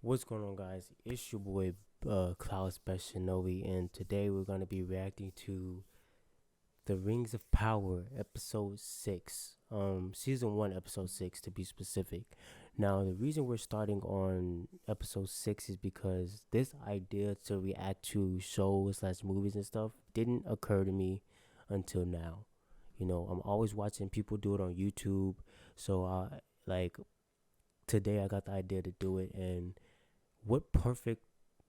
What's going on, guys? It's your boy Cloud Shinobi, and today we're going to be reacting to The Rings of Power episode 6, season 1 episode 6 to be specific. Now the reason we're starting on episode 6 is because this idea to react to shows slash movies and stuff didn't occur to me until now. I'm always watching people do it on YouTube, so like today I got the idea to do it. And what perfect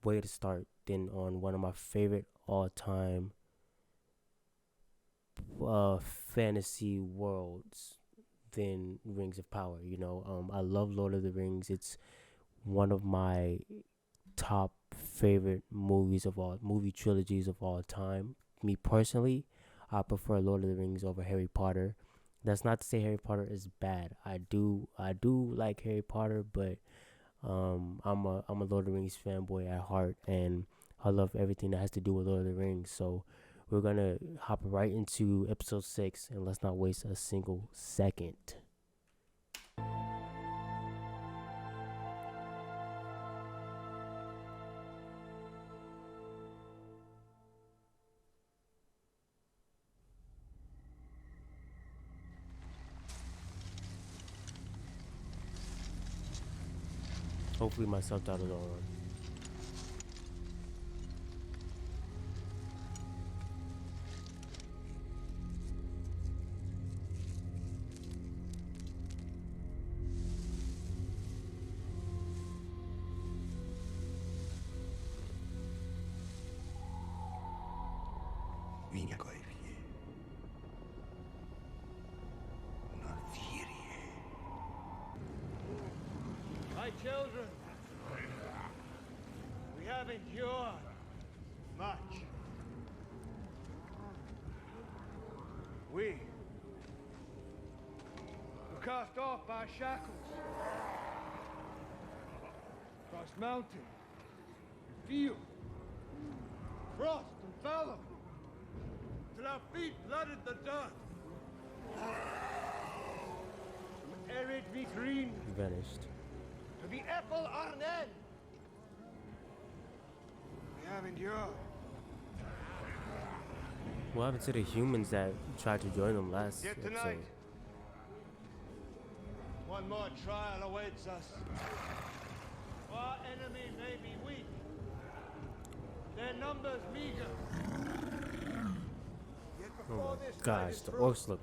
way to start than on one of my favorite all-time fantasy worlds than Rings of Power. I love Lord of the Rings. It's one of my top favorite movie trilogies of all time. Me personally, I prefer Lord of the Rings over Harry Potter. That's not to say Harry Potter is bad. I do like Harry Potter, but I'm a Lord of the Rings fanboy at heart, and I love everything that has to do with Lord of the Rings. So we're gonna hop right into episode 6, and let's not waste a single second. Hopefully my subtitles are on. Vinha coevie. Una firie. My children, we have endured much. We were cast off by shackles, across mountain, field, frost and valor, till our feet blooded the dirt. From arid green Vanished. to the apple Arnen. We have endured. What happened to the humans that tried to join them last Yet episode? tonight, one more trial awaits us. Our enemy may be weak, their numbers meager. Yet before this fight Gosh, is the through, orcs look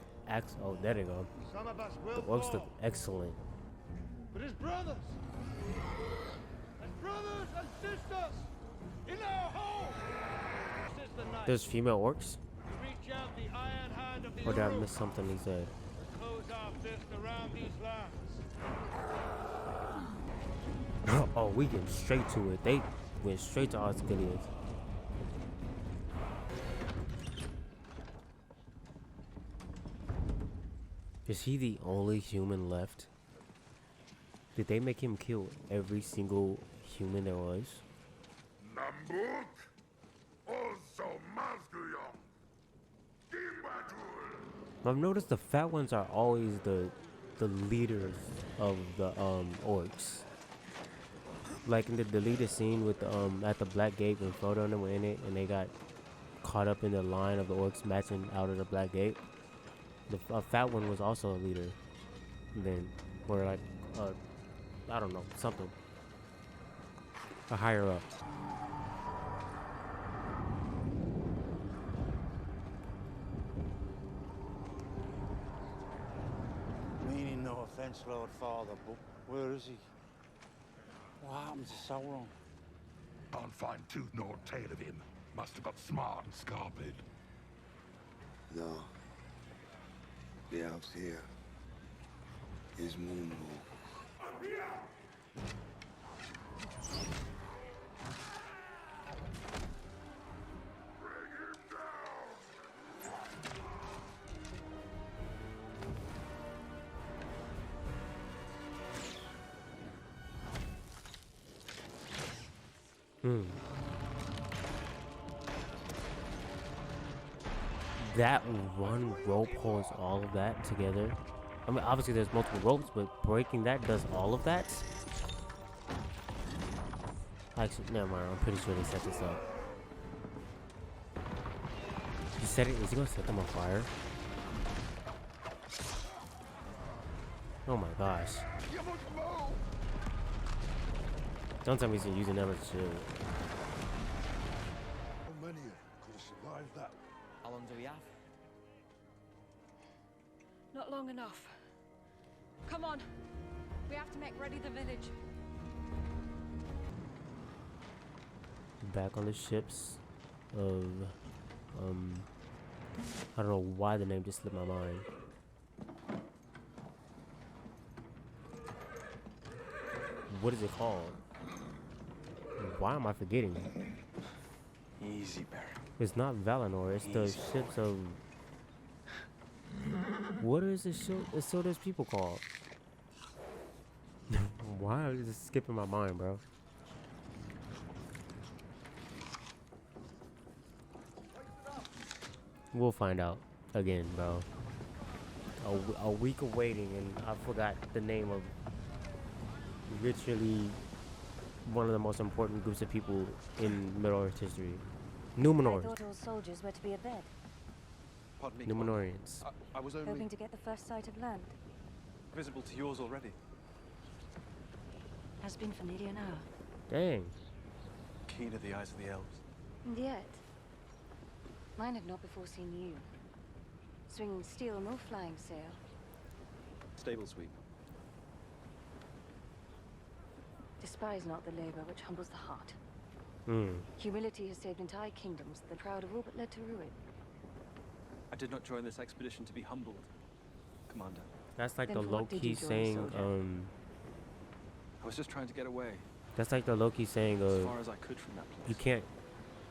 oh, there they go. some of us The will orcs look fall. excellent. But as brothers and sisters in our home, this is the night There's female orcs? we reach out the iron hand of the Or did I Udun. miss something he said? Close our fist around these lands. Oh, we get straight to it. They went straight to Osgiliath. Is he the only human left? Did they make him kill every single human there was? Nambuk also Mazguyong. Kimbatul. I've noticed the fat ones are always the leaders of the orcs. Like in the deleted scene with at the Black Gate when Frodo and them were in it, and they got caught up in the line of the orcs matching out of the Black Gate. The fat one was also a leader. And then, or like, I don't know, something. A higher up. Meaning no offense, Lord Father, but where is he? What happened to Sauron? Can't find tooth nor tail of him. Must have got smart and scarped. No. The elves here is Moon. Bring him down. That one rope holds all of that together. I mean, obviously there's multiple ropes, but breaking that does all of that. Actually, never mind. I'm pretty sure they set this up. He said it. Is he gonna set them on fire? Oh my gosh! Don't tell me he's using them as a shield. How many could have survived that? How long do we have? Not long enough. Come on. We have to make ready the village. Back on the ships of I don't know why the name just slipped my mind. What is it called? Why am I forgetting? Easy, Barry. It's not Valinor, it's the ships of... What is the ship? It's so there's people called. Why is it skipping my mind, bro? We'll find out again, bro. A week of waiting and I forgot the name of literally one of the most important groups of people in Middle-earth history. I Numenor. thought all soldiers were to be abed, Pardon me. Numenorians. I was only hoping to get the first sight of land. visible to yours already. Has been for nearly an hour. Dang. Keen are the eyes of the elves. And yet, mine had not before seen you. Swinging steel, no flying sail. Stable sweep. Despise not the labor which humbles the heart. Hmm. Humility has saved entire kingdoms, the proud of all but led to ruin. I did not join this expedition to be humbled, Commander. That's like Then the for what did low-key you join, saying, soldier? I was just trying to get away, that's like the low-key saying as far as I could from that you place. can't,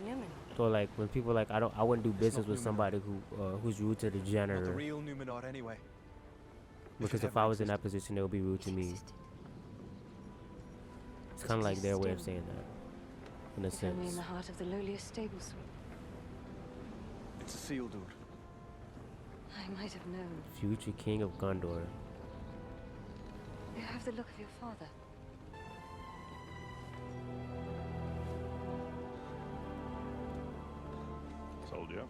Newman, so like when people like, I wouldn't do It's business not with Numenor. somebody who's rude to the Not the janitor, real Numenor anyway. because if I was in that position, they would be rude to me. existed. It's kind of like their way of Still. saying that, in a If only in sense. the heart of the lowliest stable sweep. It's a seal, dude. I might have known. Future king of Gondor. You have the look of your father. Soldier.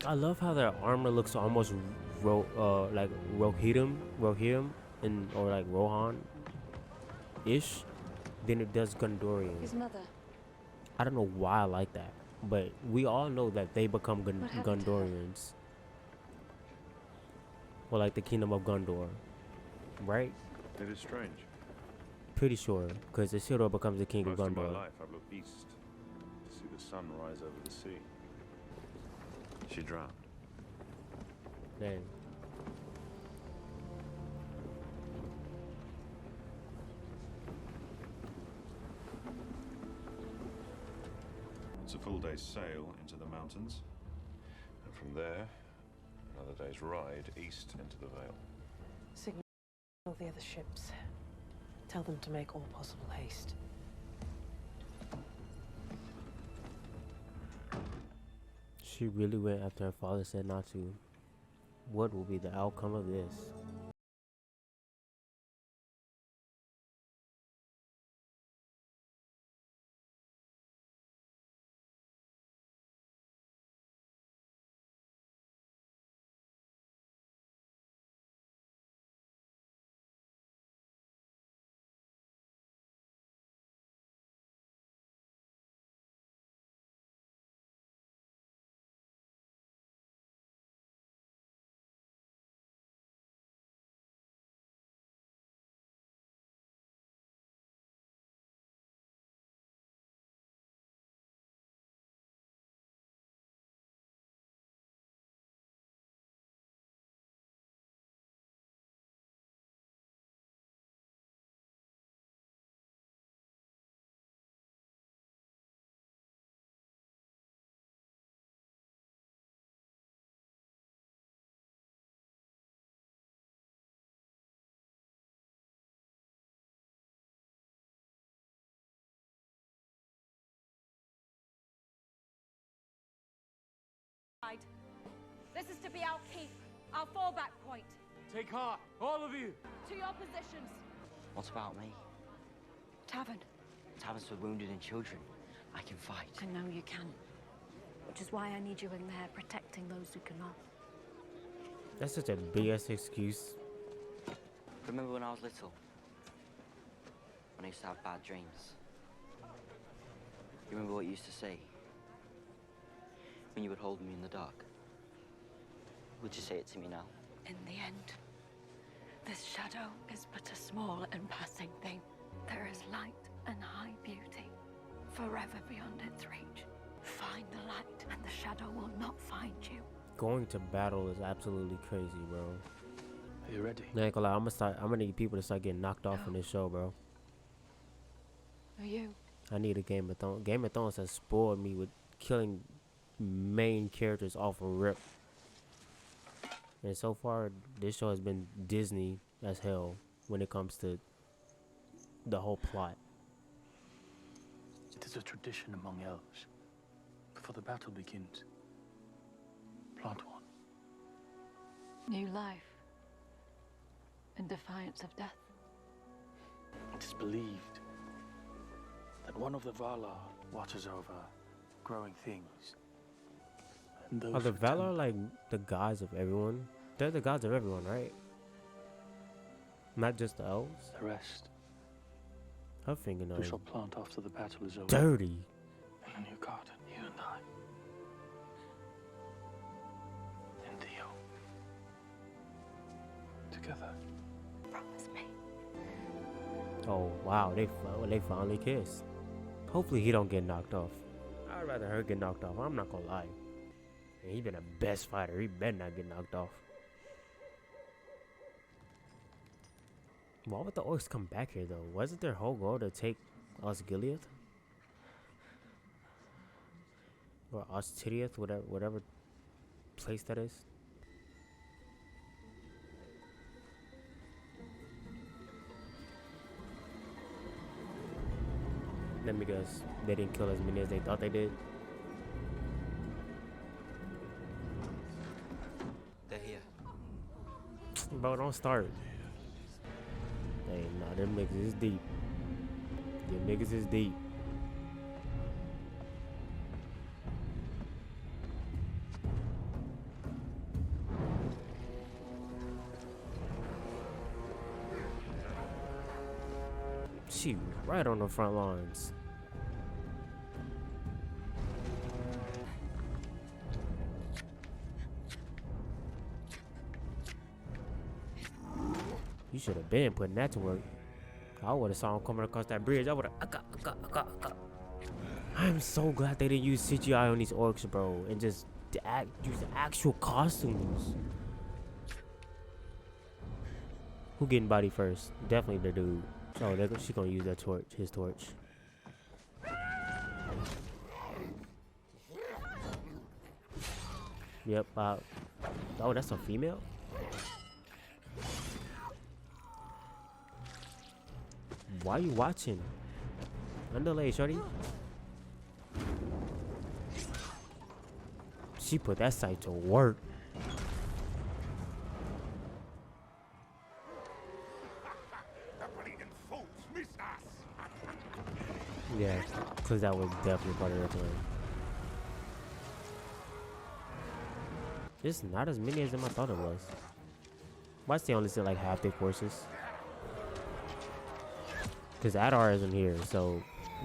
I love how their armor looks almost like Rohirrim, and or like Rohan-ish, than it does Gondorian. His mother. I don't know why I like that, but we all know that they become What happened to her? Gondorians, or like the kingdom of Gondor, right? It is strange. Pretty sure, because Isildur becomes the king of Most of my Gondor. life I've looked east to see the sun rise over the sea. She drowned. Dang. It's a full day's sail into the mountains, and from there, another day's ride east into the Vale. Signal the other ships. Tell them to make all possible haste. She really went after her father said not to. What will be the outcome of this? This is to be our keep, our fallback point. Take heart, all of you. To your positions. What about me? Tavern. Taverns for wounded and children. I can fight. I know you can. Which is why I need you in there, protecting those who cannot. That's such a BS excuse. Remember when I was little? When I used to have bad dreams? You remember what you used to say? When you would hold me in the dark? Would you say it to me now? In the end, this shadow is but a small and passing thing. There is light and high beauty, forever beyond its reach. Find the light, and the shadow will not find you. Going to battle is absolutely crazy, bro. Are you ready? I ain't gonna lie, I'm gonna need people to start getting knocked off in this show, bro. Are you? I need a Game of Thrones. Game of Thrones has spoiled me with killing main characters off a rip. And so far, this show has been Disney as hell when it comes to the whole plot. It is a tradition among elves. Before the battle begins, plant one. New life. In defiance of death. It is believed that one of the Valar watches over growing things. And those Are the who Valar tend- like the gods of everyone? They're the gods of everyone, right? Not just the elves? The rest, Her we fingernails shall plant after the battle is over. dirty. In a new garden, you and I. And Theo. Together. Promise me. Oh wow, they finally kissed. Hopefully he don't get knocked off. I'd rather her get knocked off. I'm not gonna lie. And he been a best fighter. He better not get knocked off. Why would the orcs come back here though? Wasn't their whole goal to take Osgiliath? Or Ostiriath, whatever place that is? Let me guess. They didn't kill as many as they thought they did. They're here. Bro, don't start. Hey, nah, them niggas is deep. Them niggas is deep. She right on the front lines. You should have been putting that to work. I would have saw him coming across that bridge. I would have. I'm so glad they didn't use CGI on these orcs, bro, and just use actual costumes. Who getting body first? Definitely the dude. Oh, she gonna use that torch, his torch. Yep. Oh, that's a female. Why you watching? Underlay, shorty. She put that sight to work. Yeah, because that was definitely part of their plan. It's not as many as I thought it was. Why they only see like half their forces? Because Adar isn't here, so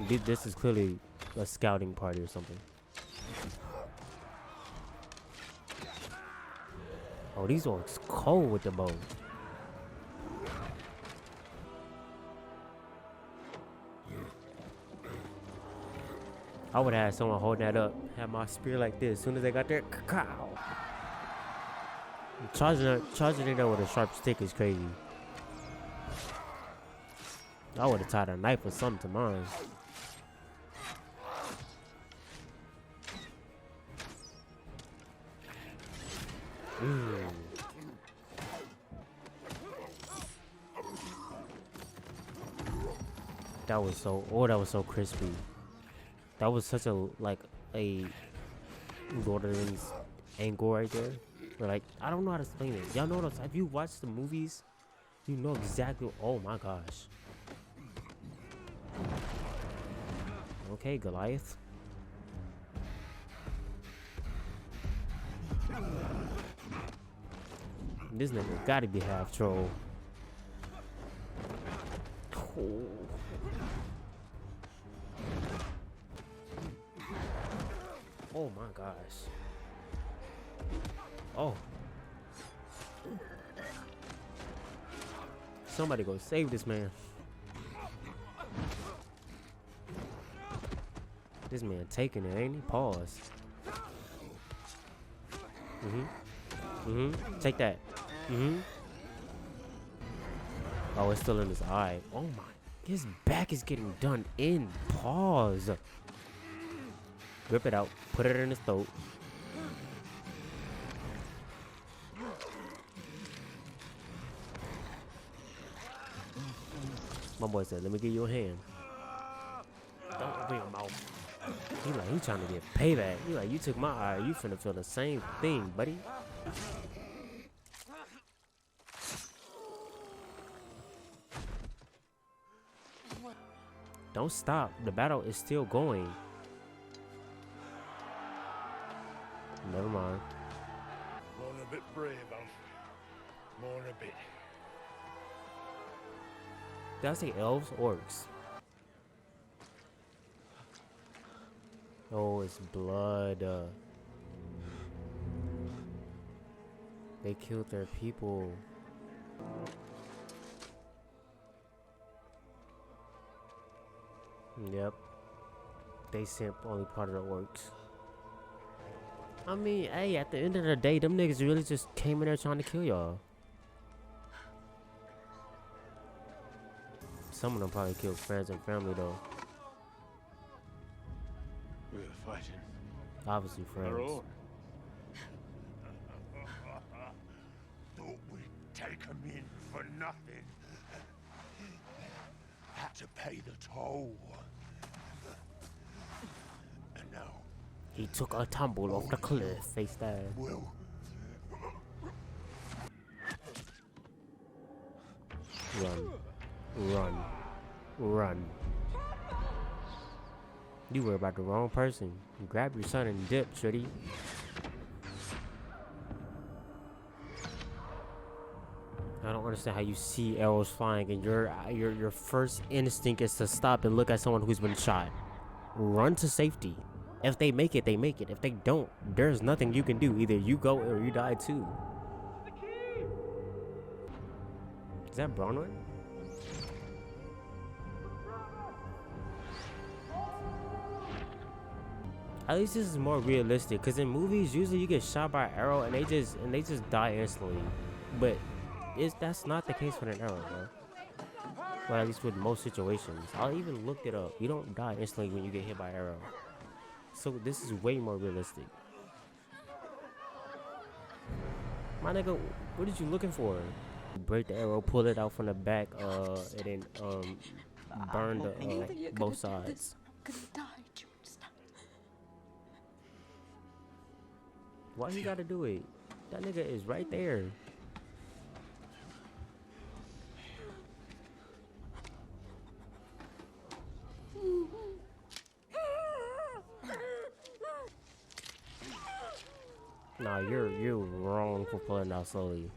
this is clearly a scouting party or something. Oh, these orcs cold with the bow. I would have had someone holding that up, have my spear like this. As soon as they got there, cow. Charging it up with a sharp stick is crazy. I would have tied a knife or something to mine. That was so crispy. That was such a like a Lord of the Rings angle right there. Or like I don't know how to explain it. Y'all know what if you watch the movies, you know exactly. Oh my gosh. Okay, Goliath. This nigga gotta be half troll. Oh. Oh my gosh. Oh. Somebody go save this man. This man taking it, ain't he? Pause. Take that. Oh, it's still in his eye. Oh my. His back is getting done in. Pause. Rip it out. Put it in his throat. My boy said, let me give you a hand. Don't open your mouth. He like, he trying to get payback. He like, you took my eye. You finna feel the same thing, buddy. Don't stop. The battle is still going. Never mind. More a bit brave, Alf. More a bit. Did I say elves? Orcs. Oh, it's blood. They killed their people. Yep. They simp only part of the orcs. I mean, hey, at the end of the day, them niggas really just came in there trying to kill y'all. Some of them probably killed friends and family, though. We were fighting. Obviously, friends. Our own. Thought we'd take 'em in for nothing. Had to pay the toll. And now He took a tumble off the cliff, face down. we'll Run. Run. Run. You worry about the wrong person. Grab your son and dip, shorty. I don't understand how you see arrows flying and your first instinct is to stop and look at someone who's been shot. Run to safety. If they make it, they make it. If they don't, there's nothing you can do. Either you go or you die too. Is that Bronwyn? At least this is more realistic, cause in movies usually you get shot by an arrow and they just die instantly. But that's not the case with an arrow, bro. Well, at least with most situations. I even looked it up. You don't die instantly when you get hit by an arrow. So this is way more realistic. My nigga, what are you looking for? Break the arrow, pull it out from the back, and then burn the both sides. Why you gotta do it? That nigga is right there. Nah, you're wrong for pulling out slowly.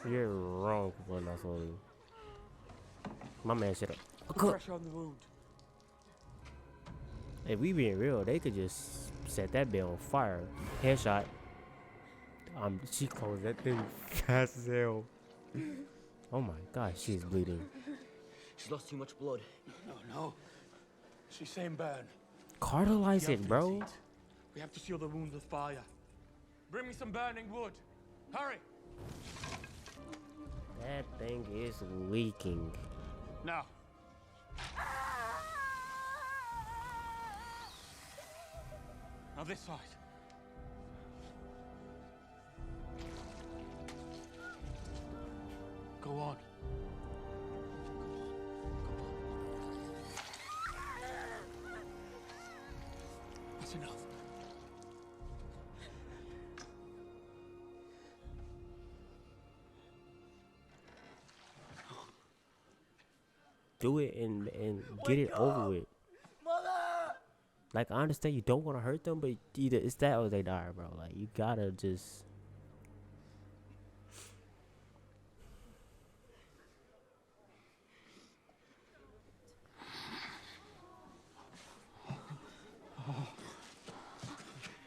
You're wrong for pulling out slowly. My man should have. Pressure on the wound. If we being real, they could just set that bit on fire. Headshot. She closed that thing fast as hell. Oh my gosh, she's bleeding. She's lost too much blood. No. She's saying burn. Cartelize it, bro. We have to seal the wounds with fire. Bring me some burning wood. Hurry! That thing is leaking. Now. Now this side. Go on. That's enough. do it and get it over with. Like, I understand you don't want to hurt them, but either it's that or they die, bro. Like, you gotta just.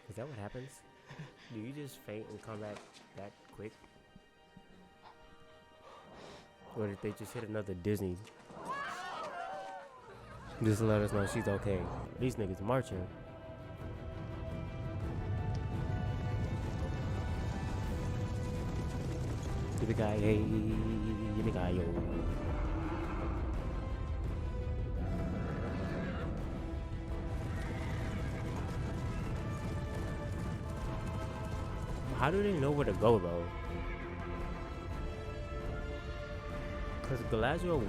Is that what happens? Do you just faint and come back that quick? Or did they just hit another Disney? Just to let us know she's okay. These niggas marching. Yippee-ki-yay, yippee-ki-yo. How do they know where to go though? Because Galadriel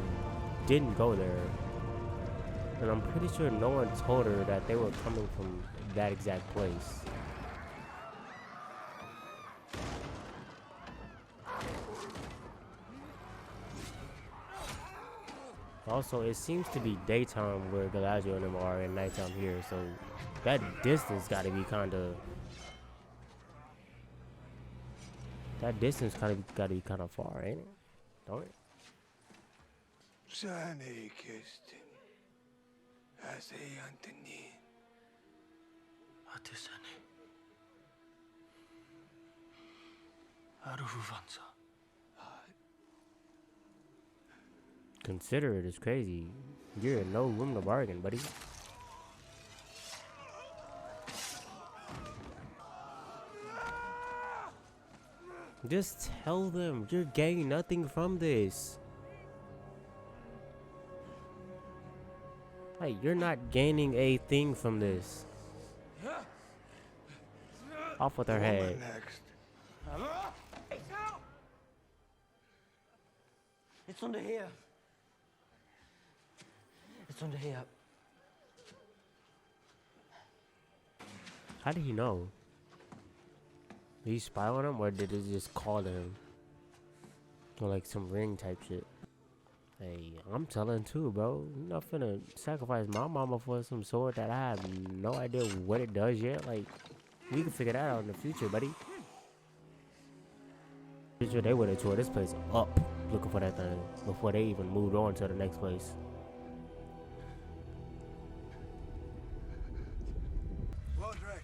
didn't go there. And I'm pretty sure no one told her that they were coming from that exact place. Also, it seems to be daytime where Galadriel and them are and nighttime here, so that distance gotta be kinda... That distance gotta be kinda far, ain't it? Don't it? Sane kestin. Asay antini. Atisane. Aruhuvanza. Consider it is crazy. You're in no room to bargain, buddy. Just tell them you're gaining nothing from this. Like, you're not gaining a thing from this. Off with her head. Next. It's under here. It's under here. How did he know? Did he spy on him, or did it just call to him? Or like some ring type shit. Hey, I'm telling too, bro. I'm not finna sacrifice my mama for some sword that I have no idea what it does yet. Like, we can figure that out in the future, buddy. Pretty sure they would have tore this place up looking for that thing before they even moved on to the next place. Lodrek,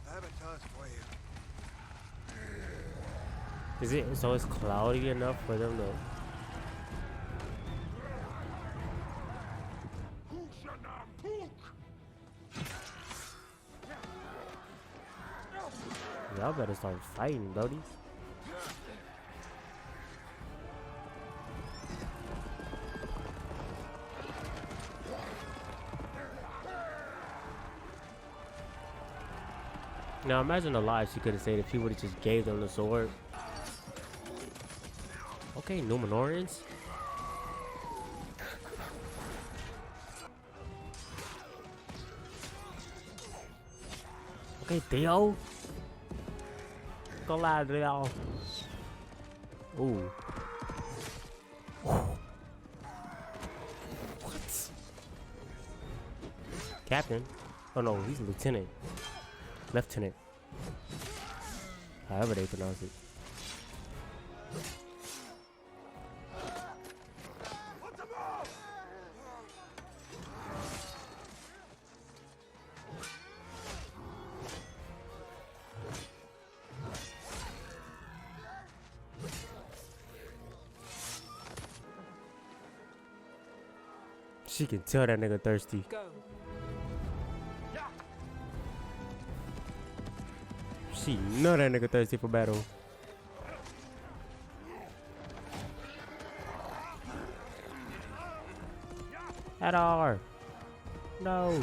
I have a task for you. Is it so it's cloudy enough for them to... Y'all better start fighting, buddy. Now imagine the lie she could have said if she would have just gave them the sword. Okay, Numenorians. Okay, Theo. Galadriel. Ooh. What? Captain? Oh no, he's a lieutenant. Lieutenant. However they pronounce it. She can tell that nigga thirsty. Go. She know that nigga thirsty for battle. Adar. No.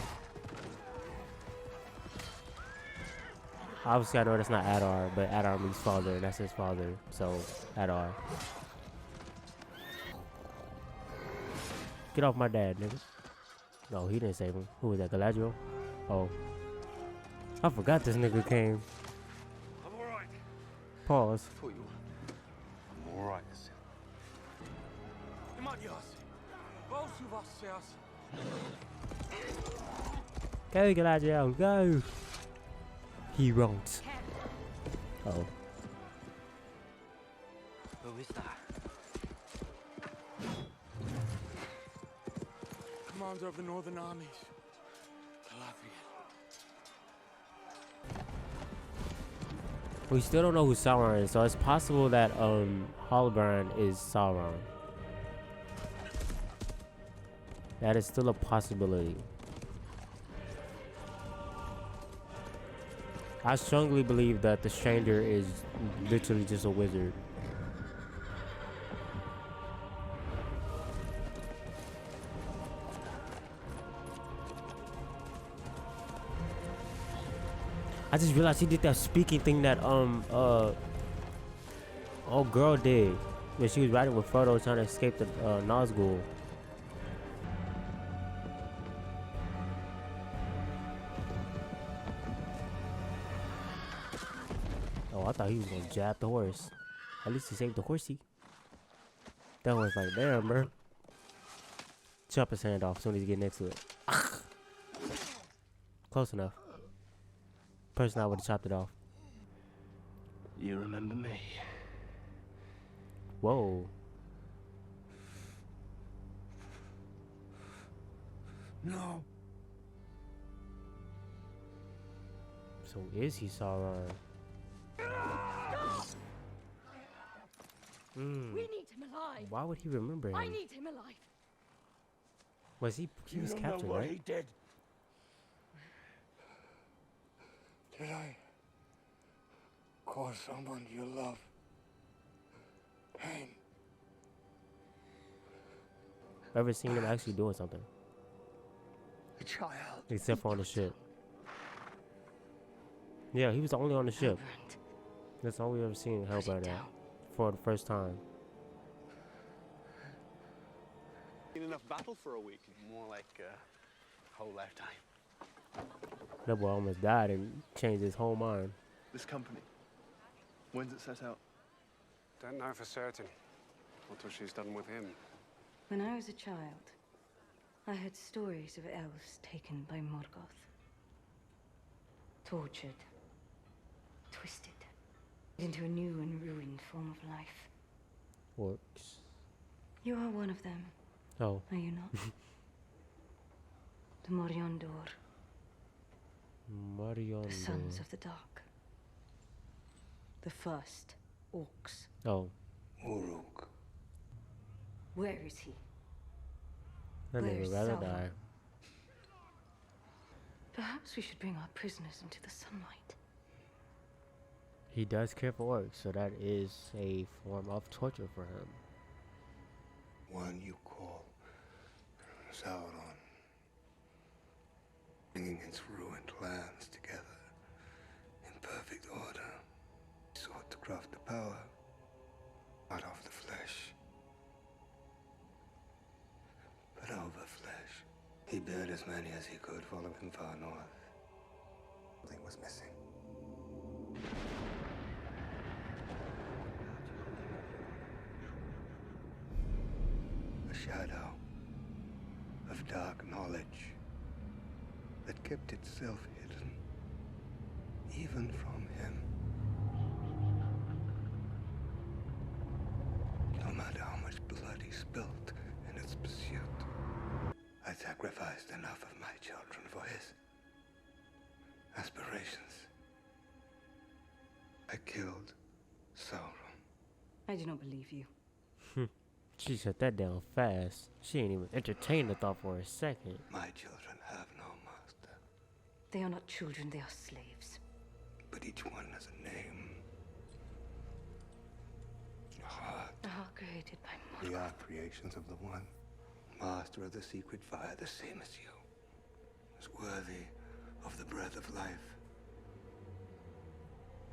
Obviously I know that's not Adar, but Adar means father, and that's his father. So, Adar. Get off my dad, nigga. No, he didn't save him. Who was that, Galadriel? Oh. I forgot this nigga came. I'm alright. Pause. I'm alright. Go, Galadriel, go! He won't. Oh. Who is that? Commander of the Northern Armies. We still don't know who Sauron is, so it's possible that Halbrand is Sauron. That is still a possibility. I strongly believe that the stranger is literally just a wizard. I just realized he did that speaking thing that old girl did when she was riding with Frodo trying to escape the Nazgul. Oh, I thought he was gonna jab the horse. At least he saved the horsey. That horse like, damn, bro. Chop his hand off as soon as he get next to it. Close enough. Person I would have chopped it off. You remember me? Whoa. No. So is he Sauron? We need him alive. Why would he remember him? I need him alive. Was he was captured, what right? he did. Did I cause someone you love pain? Ever seen him actually doing something? A child. Except for on the ship. Yeah, he was only on the ship. That's all we ever seen Hellbrand at. For the first time. Been enough battle for a week. More like a whole lifetime. That boy almost died and changed his whole mind. This company, when's it set out? Don't know for certain. What she's done with him. When I was a child, I heard stories of elves taken by Morgoth. Tortured. Twisted. Into a new and ruined form of life. Orcs. You are one of them. Oh. Are you not? The Moriondor. Marion. The Sons of the Dark. The first orcs. Oh. Uruk. Where is he? That Where nigga is rather Sauron? die. Perhaps we should bring our prisoners into the sunlight. He does care for orcs, so that is a form of torture for him. One you call Sauron, bringing its ruined lands together in perfect order. He sought to craft the power out of the flesh, but over flesh. He buried as many as he could, following far north. Something was missing. A shadow of dark knowledge that kept itself hidden, even from him. No matter how much blood he spilt in its pursuit, I sacrificed enough of my children for his aspirations. I killed Sauron. I do not believe you. She shut that down fast. She ain't even entertained the thought for a second. My children have no master, They are not children, they are slaves. but each one has a name. A heart. A heart created by We are creations of the one, master of the secret fire, the same as you, is worthy of the breath of life,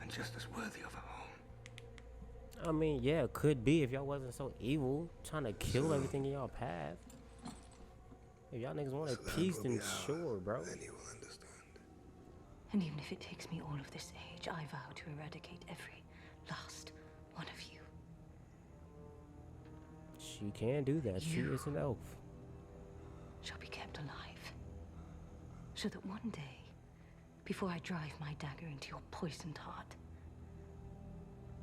and just as worthy of a home. I mean, yeah, it could be if y'all wasn't so evil, trying to kill everything in y'all path. If y'all niggas wanted peace, then sure, bro. Then you will understand. And even if it takes me all of this age, I vow to eradicate every last one of you. She can do that. She is an elf. so that one day, before I drive my dagger into your poisoned heart,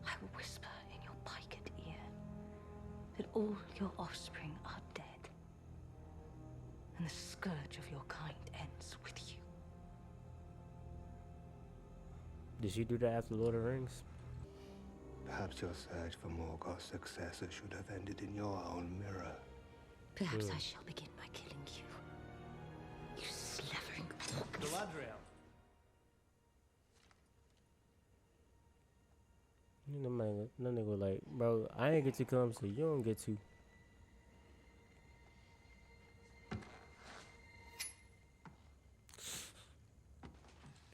I will whisper in your piked ear that all your offspring are dead, and the scourge of your kind ends with you. Did she do that after Lord of the Rings? Perhaps your search for Morgoth's successor should have ended in your own mirror. Perhaps I shall begin by killing you. You slavering pork. Galadriel. No nigga like, bro, I ain't get to come, so you don't get to.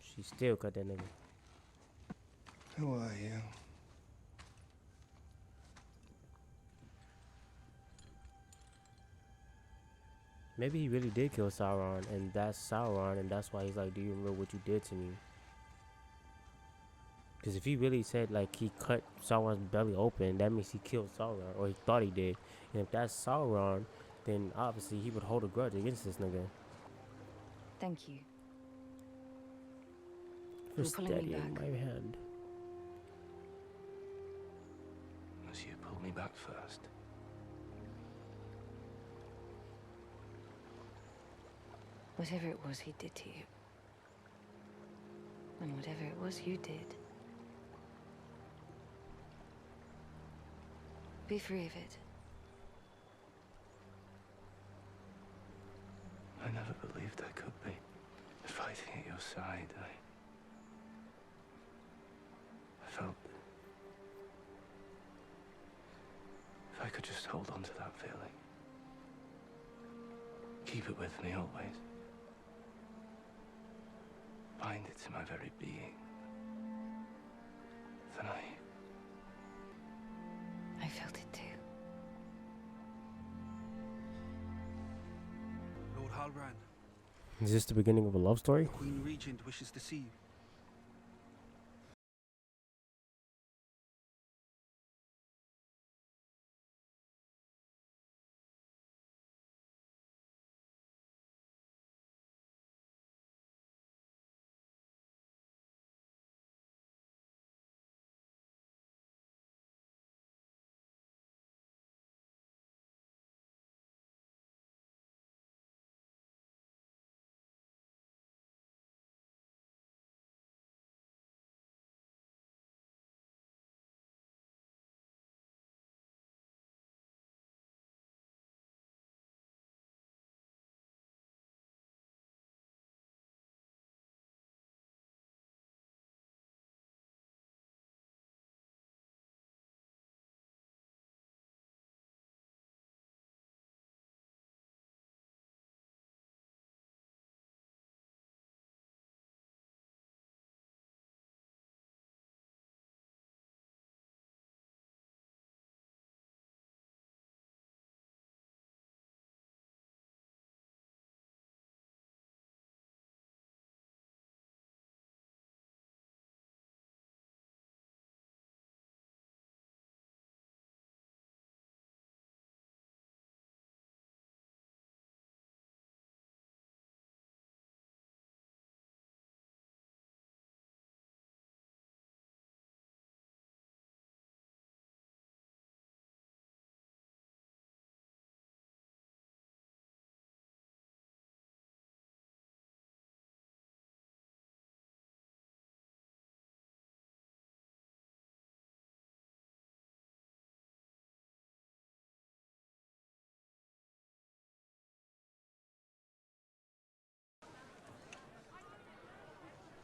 She still cut that nigga. Who are you? Maybe he really did kill Sauron, and that's Sauron, and that's why he's like, do you remember what you did to me? Because if he really said, like, he cut Sauron's belly open, that means he killed Sauron, or he thought he did. And if that's Sauron, then obviously he would hold a grudge against this nigga. Thank you. For You're pulling me steadying back. my hand. As you pulled me back first. Whatever it was he did to you, and whatever it was you did, be free of it. I never believed I could be. Fighting at your side, I felt that if I could just hold on to that feeling, keep it with me always, bind it to my very being, then I felt it too. Lord Halbrand, Is this the beginning of a love story? Queen Regent wishes to see you.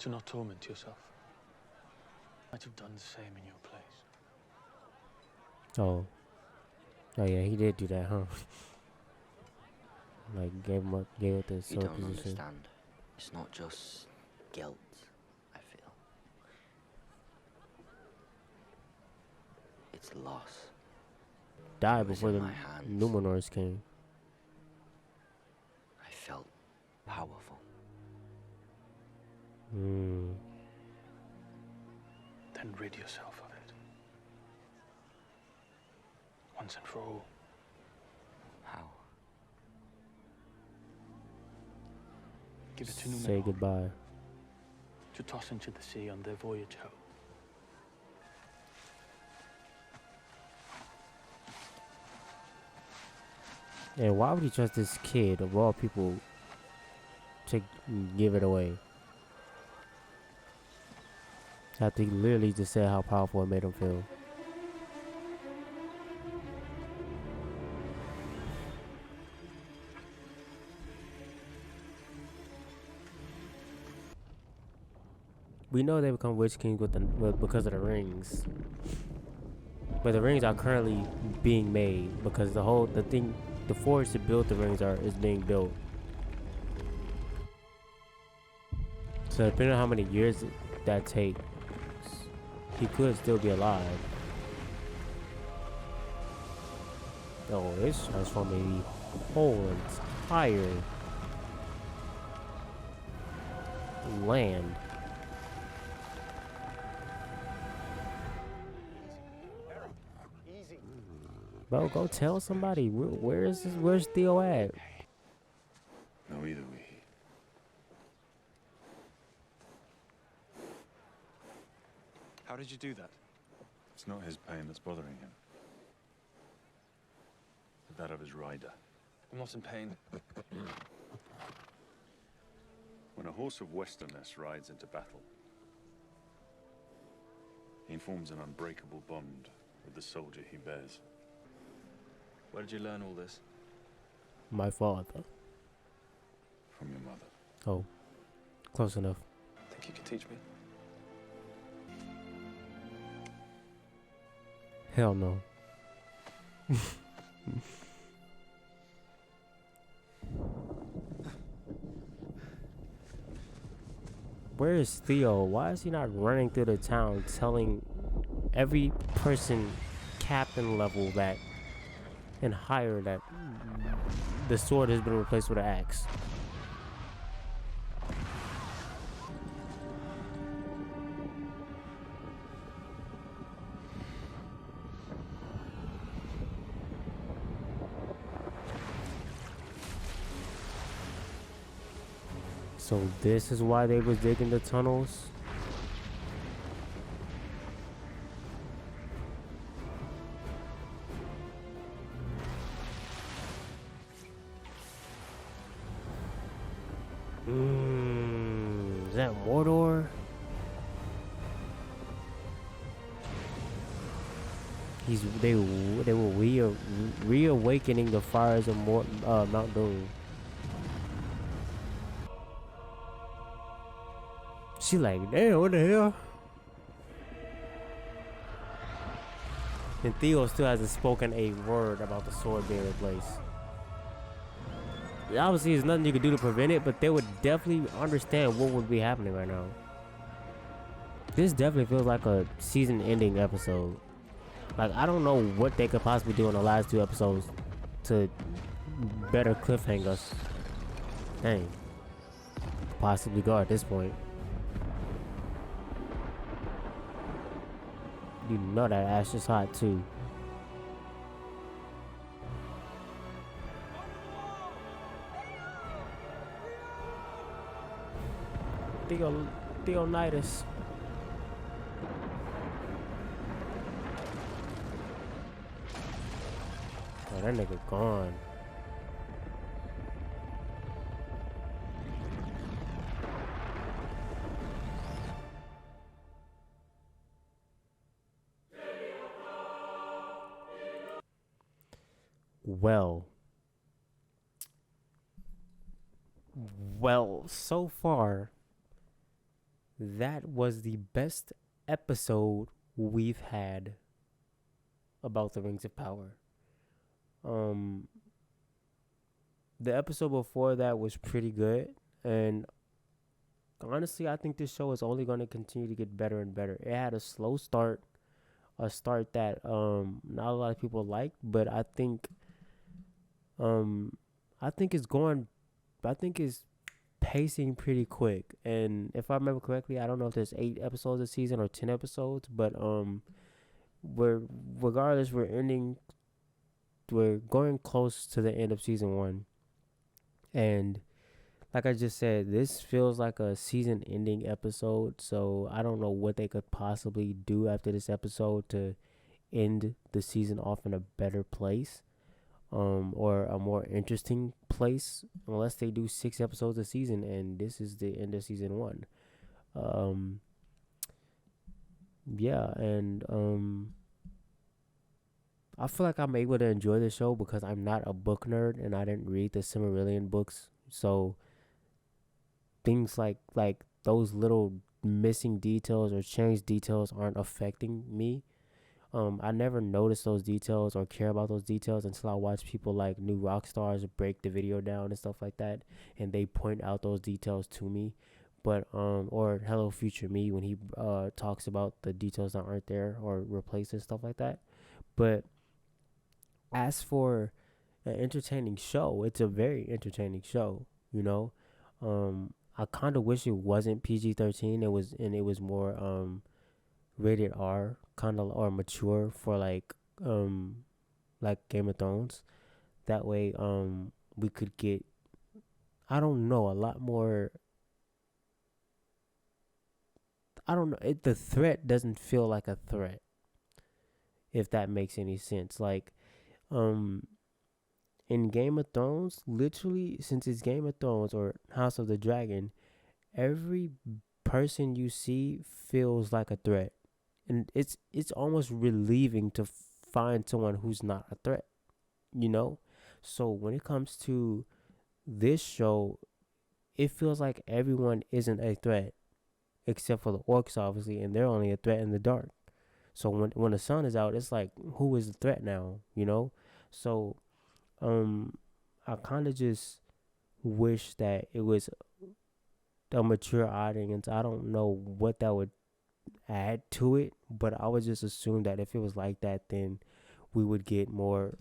To not torment yourself. Might have done the same in your place. Oh. Oh yeah, he did do that, huh? Like, gave up the You sword don't position. understand. It's not just guilt, I feel. It's loss. Died It was before in the my hands. Numenors came. I felt powerful. Then rid yourself of it. Once and for all. How? Give it to say Numenor goodbye. to toss into the sea on their voyage home. And why would he trust this kid of all people to give it away? After he literally just said how powerful it made him feel. We know they become Witch Kings because of the rings. But the rings are currently being made because the forge to build the rings is being built. So depending on how many years that takes, he could still be alive. Oh, it's transforming the whole entire land. Bro, go tell somebody. Where's Theo at? No, either we. How did you do that? It's not his pain that's bothering him, but that of his rider. I'm not in pain. When a horse of Westernness rides into battle, he forms an unbreakable bond with the soldier he bears. Where did you learn all this? My father. From your mother. Oh, close enough. Think you could teach me? Hell no. Where is Theo? Why is he not running through the town telling every person captain level that and higher that the sword has been replaced with an axe? So this is why they was digging the tunnels? Is that Mordor? They were reawakening the fires of Mount Doom. She like, damn, what the hell? And Theo still hasn't spoken a word about the sword being replaced. Obviously, there's nothing you can do to prevent it, but they would definitely understand what would be happening right now. This definitely feels like a season-ending episode. Like, I don't know what they could possibly do in the last two episodes to better cliffhang us. Dang. Possibly go at this point. You know that ash is hot too. Theonidas. Oh, that nigga gone. Well, so far, that was the best episode we've had about the Rings of Power. The episode before that was pretty good, and honestly, I think this show is only going to continue to get better and better. It had a slow start, a start that not a lot of people liked, but I think it's pacing pretty quick. And if I remember correctly, I don't know if there's 8 episodes a season or 10 episodes, but we're going close to the end of season 1, and like I just said, this feels like a season ending episode, so I don't know what they could possibly do after this episode to end the season off in a better place, or a more interesting place, unless they do 6 episodes a season, and this is the end of season one. Um, yeah, and I feel like I'm able to enjoy the show because I'm not a book nerd and I didn't read the Silmarillion books, so things like those little missing details or changed details aren't affecting me. I never notice those details or care about those details until I watch people like New Rockstars break the video down and stuff like that, and they point out those details to me. But or Hello Future Me when he talks about the details that aren't there or replaced and stuff like that. But as for an entertaining show, it's a very entertaining show. You know, I kind of wish it wasn't PG-13. It was more rated R, kind of, or mature for like Game of Thrones. That way we could get, I don't know, a lot more. I don't know. The threat doesn't feel like a threat, if that makes any sense. Like um in Game of Thrones, literally, since it's Game of Thrones or House of the Dragon, every person you see feels like a threat, and it's almost relieving to find someone who's not a threat, you know. So when it comes to this show, it feels like everyone isn't a threat except for the orcs, obviously, and they're only a threat in the dark. So when the sun is out, it's like, who is the threat now, you know? So um I kind of just wish that it was a mature audience. I don't know what that would add to it, but I would just assume that if it was like that, then we would get more.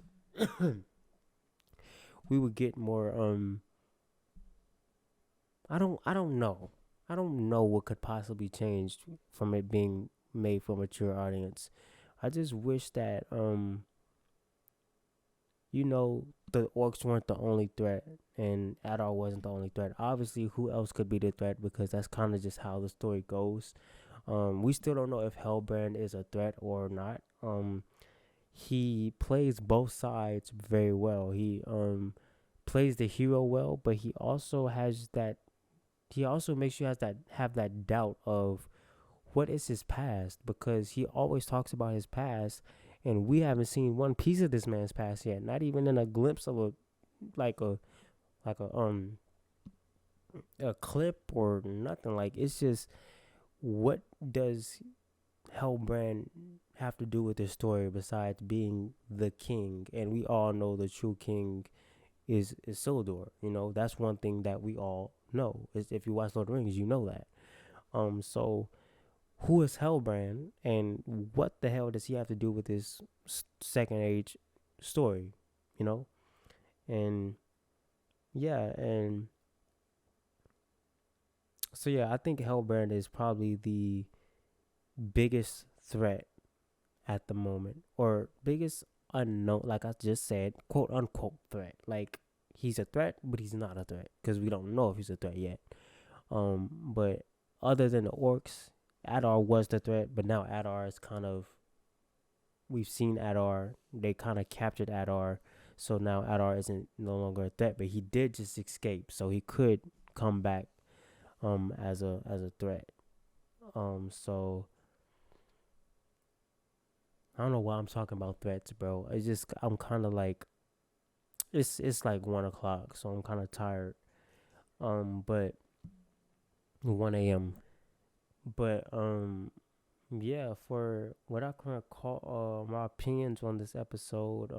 We would get more. I don't know. I don't know what could possibly change from it being made for a mature audience. I just wish that you know, the orcs weren't the only threat, and Adar wasn't the only threat. Obviously, who else could be the threat? Because that's kind of just how the story goes. We still don't know if Hellbrand is a threat or not. He plays both sides very well. He plays the hero well, but he also has that. He also makes you have that doubt of what is his past, because he always talks about his past, and we haven't seen one piece of this man's past yet. Not even in a glimpse of like a like a clip or nothing. Like, it's just, what does Hellbrand have to do with this story besides being the king? And we all know the true king is Isildur. You know, that's one thing that we all know. Is, if you watch Lord of the Rings, you know that. So who is Hellbrand, and what the hell does he have to do with this second age story? You know, and yeah, and so yeah, I think Hellbrand is probably the biggest threat at the moment, or biggest unknown, like I just said, quote unquote threat. Like, he's a threat, but he's not a threat because we don't know if he's a threat yet. But other than the orcs, Adar was the threat, but now Adar is kind of, we've seen Adar, they kind of captured Adar, so now Adar isn't no longer a threat, but he did just escape, so he could come back as a threat. So I don't know why I'm talking about threats, bro. It's just, I'm kind of like, it's like 1 o'clock, so I'm kind of tired. But 1 a.m. But yeah, for what I can call my opinions on this episode,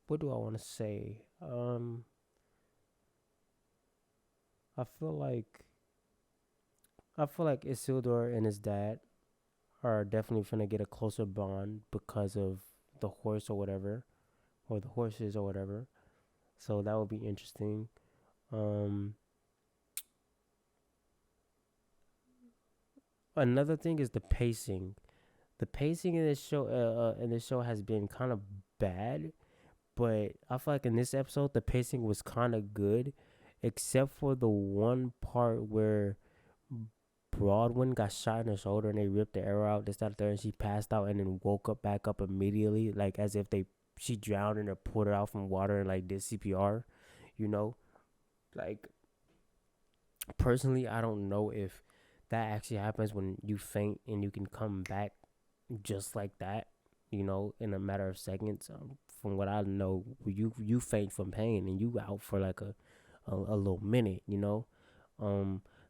what do I want to say? I feel like Isildur and his dad are definitely gonna get a closer bond because of the horse or whatever, or the horses or whatever. So that would be interesting. Um, Another thing is the pacing. The pacing in this show has been kind of bad, but I feel like in this episode the pacing was kind of good, except for the one part where Broadwin got shot in the shoulder and they ripped the arrow out. This, that, there, and she passed out and then woke up back up immediately, like as if she drowned and they pulled her out from water and like did CPR. You know, like personally, I don't know if that actually happens when you faint and you can come back just like that. You know, in a matter of seconds. From what I know, you faint from pain and you out for like a little minute. You know,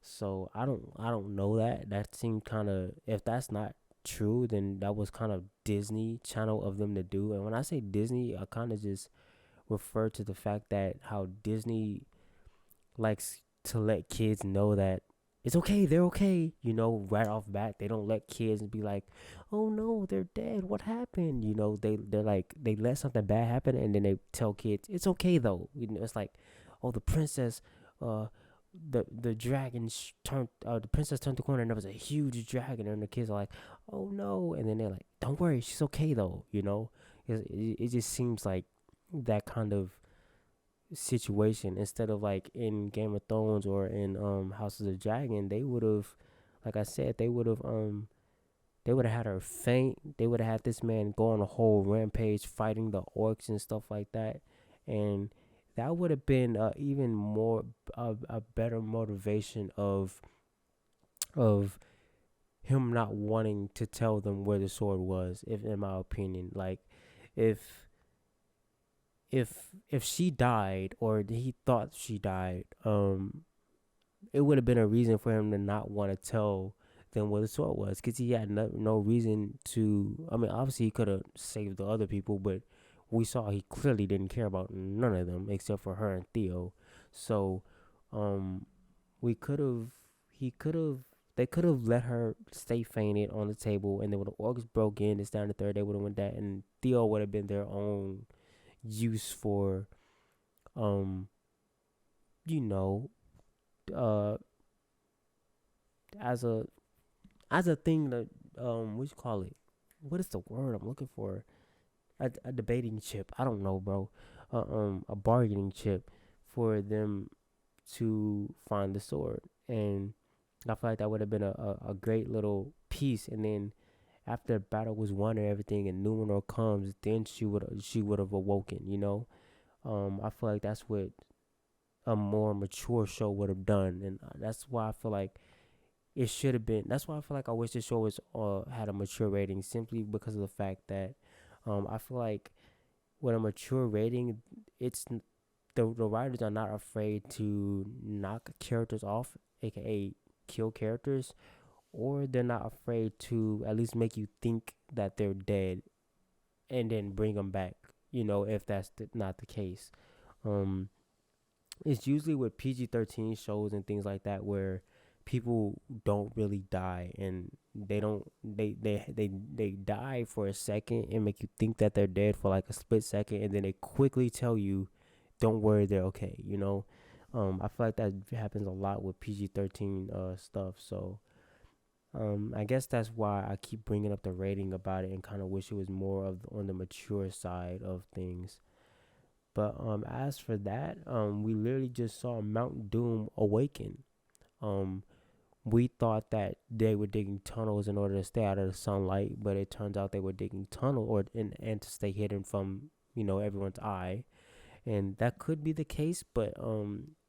so I don't know that. That seemed kind of, if that's not true, then that was kind of Disney Channel of them to do. And when I say Disney, I kind of just refer to the fact that how Disney likes to let kids know that it's okay, they're okay, you know, right off bat. They don't let kids be like, oh no, they're dead, what happened? You know, they're like, they let something bad happen and then they tell kids it's okay though. You know, it's like, oh, the princess, the dragon turned, the princess turned the corner and there was a huge dragon, and the kids are like, oh no, and then they're like, don't worry, she's okay though. You know, it just seems like that kind of situation, instead of like in Game of Thrones or in House of the Dragon. They would have, like I said, they would have had her faint. They would have had this man go on a whole rampage fighting the orcs and stuff like that, and that would have been even more a better motivation of him not wanting to tell them where the sword was. If, in my opinion, like if if she died or he thought she died, it would have been a reason for him to not want to tell them where the sword was, because he had no reason to. I mean, obviously he could have saved the other people, but we saw he clearly didn't care about none of them except for her and Theo. So we could have he could have they could have let her stay fainted on the table, and then when the orcs broke in, it's down to third, they would have went that, and Theo would have been their own use for you know, uh as a thing that what you call it, what is the word I'm looking for, a debating chip, I don't know, bro, a bargaining chip for them to find the sword. And I feel like that would have been a great little piece. And then after the battle was won and everything and Numenor comes, then she would have awoken, you know. I feel like that's what a more mature show would have done, and that's why I feel like it should have been. That's why I feel like I wish the show was had a mature rating, simply because of the fact that I feel like with a mature rating, it's the writers are not afraid to knock characters off, aka kill characters, or they're not afraid to at least make you think that they're dead and then bring them back. You know, if that's not the case. It's usually with PG-13 shows and things like that where people don't really die, and they die for a second and make you think that they're dead for like a split second, and then they quickly tell you, don't worry, they're okay, you know. I feel like that happens a lot with PG-13 stuff. So I guess that's why I keep bringing up the rating about it, and kind of wish it was more of on the mature side of things. But as for that, we literally just saw Mount Doom awaken. We thought that they were digging tunnels in order to stay out of the sunlight, but it turns out they were digging tunnel and to stay hidden from, you know, everyone's eye. And that could be the case, but well,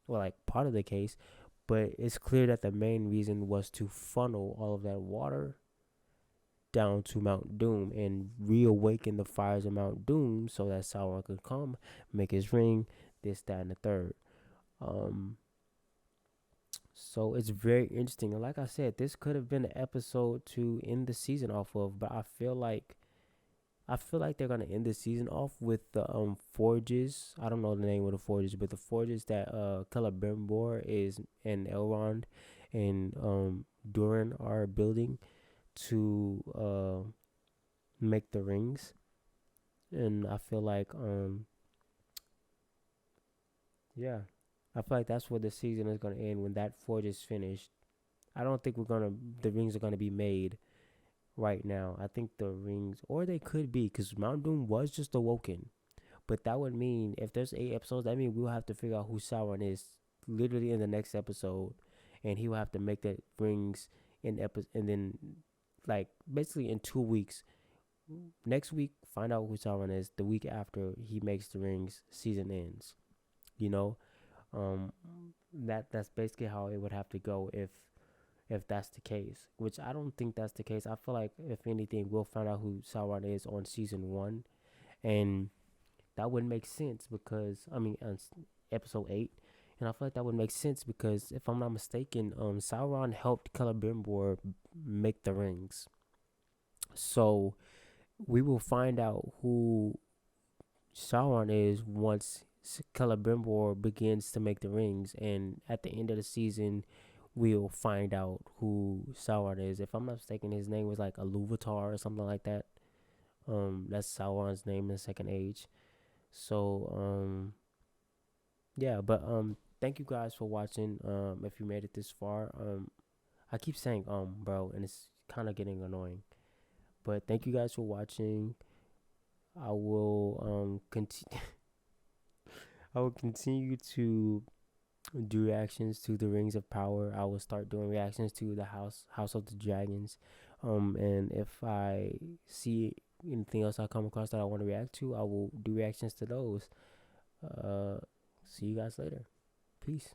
like part of the case, but it's clear that the main reason was to funnel all of that water down to Mount Doom and reawaken the fires of Mount Doom so that Sauron could come, make his ring, this, that, and the third. So it's very interesting. And like I said, this could have been an episode to end the season off of, but I feel like they're gonna end the season off with the forges. I don't know the name of the forges, but the forges that Celebrimbor is and Elrond and Durin are building to make the rings. And I feel like yeah, I feel like that's where the season is gonna end, when that forge is finished. I don't think the rings are gonna be made right now. I think the rings, or they could be, because Mount Doom was just awoken. But that would mean if there's 8 episodes, that means we'll have to figure out who Sauron is literally in the next episode, and he will have to make the rings and then like basically in 2 weeks. Next week, find out who Sauron is. The week after he makes the rings, season ends. You know, um, that's basically how it would have to go if that's the case. Which I don't think that's the case. I feel like if anything, we'll find out who Sauron is on season 1, and that would make sense because on episode 8, and I feel like that would make sense because if I'm not mistaken, Sauron helped Celebrimbor make the rings, so we will find out who Sauron is once Celebrimbor begins to make the rings, and at the end of the season, we'll find out who Sauron is. If I'm not mistaken, his name was like Iluvatar or something like that. That's Sauron's name in the Second Age. So yeah, but thank you guys for watching. If you made it this far, I keep saying bro, and it's kind of getting annoying. But thank you guys for watching. I will continue. I will continue to do reactions to the Rings of Power. I will start doing reactions to the House of the Dragons. And if I see anything else I come across that I want to react to, I will do reactions to those. See you guys later. Peace.